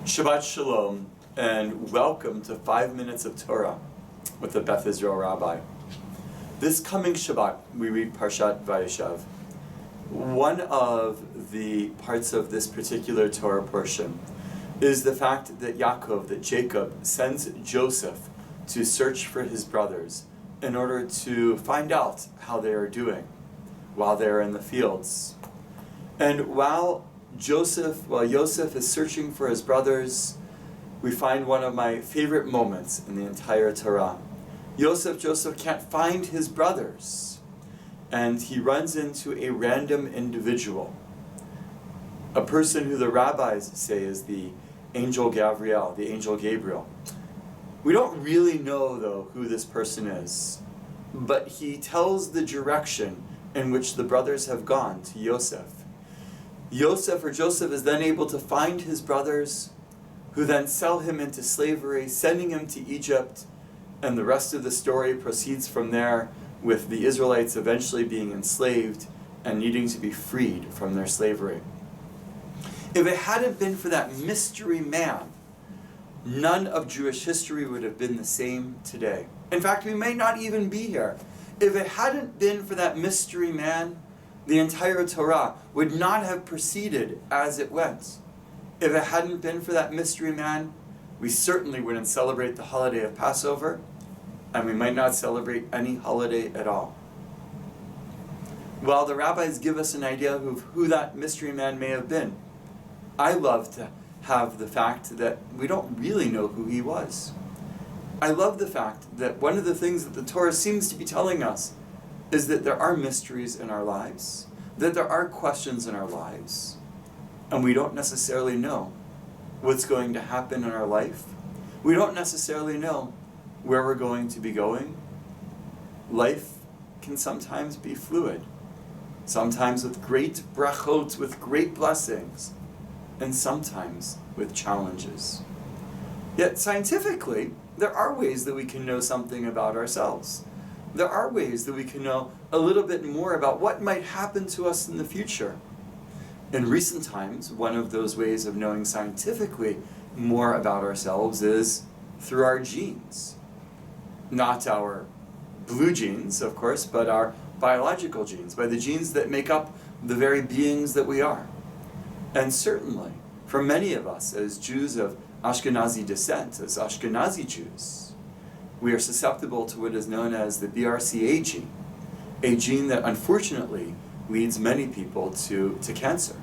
Shabbat Shalom, and welcome to 5 Minutes of Torah with the Beth Israel Rabbi. This coming Shabbat, we read Parashat Vayeshev. One of the parts of this particular Torah portion is the fact that Jacob sends Joseph to search for his brothers in order to find out how they are doing while they are in the fields. And while Joseph is searching for his brothers, we find one of my favorite moments in the entire Torah. Joseph can't find his brothers, and he runs into a random individual, a person who the rabbis say is the angel Gabriel. We don't really know, though, who this person is, but he tells the direction in which the brothers have gone to Joseph. Joseph is then able to find his brothers, who then sell him into slavery, sending him to Egypt, and the rest of the story proceeds from there, with the Israelites eventually being enslaved and needing to be freed from their slavery. If it hadn't been for that mystery man, none of Jewish history would have been the same today. In fact, we may not even be here. If it hadn't been for that mystery man, the entire Torah would not have proceeded as it went. If it hadn't been for that mystery man, we certainly wouldn't celebrate the holiday of Passover, and we might not celebrate any holiday at all. While the rabbis give us an idea of who that mystery man may have been, I love to have the fact that we don't really know who he was. I love the fact that one of the things that the Torah seems to be telling us is that there are mysteries in our lives, that there are questions in our lives, and we don't necessarily know what's going to happen in our life. We don't necessarily know where we're going to be going. Life can sometimes be fluid, sometimes with great brachot, with great blessings, and sometimes with challenges. Yet scientifically, there are ways that we can know something about ourselves. There are ways that we can know a little bit more about what might happen to us in the future. In recent times, one of those ways of knowing scientifically more about ourselves is through our genes. Not our blue genes, of course, but our biological genes, by the genes that make up the very beings that we are. And certainly, for many of us as Jews of Ashkenazi descent, as Ashkenazi Jews, we are susceptible to what is known as the BRCA gene, a gene that unfortunately leads many people to cancer.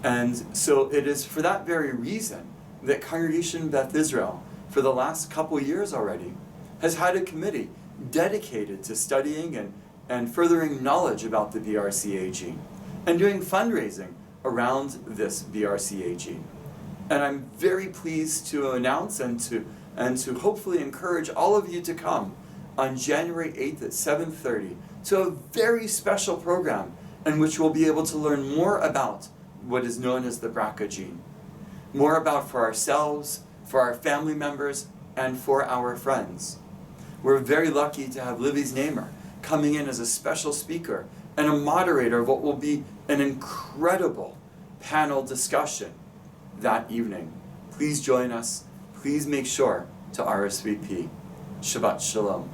And so it is for that very reason that Congregation Beth Israel, for the last couple years already, has had a committee dedicated to studying and furthering knowledge about the BRCA gene and doing fundraising around this BRCA gene. And I'm very pleased to announce and to hopefully encourage all of you to come on January 8th at 7:30 to a very special program in which we'll be able to learn more about what is known as the BRCA gene. More about for ourselves, for our family members, and for our friends. We're very lucky to have Livy Znamer coming in as a special speaker and a moderator of what will be an incredible panel discussion that evening. Please join us. Please make sure to RSVP. Shabbat Shalom.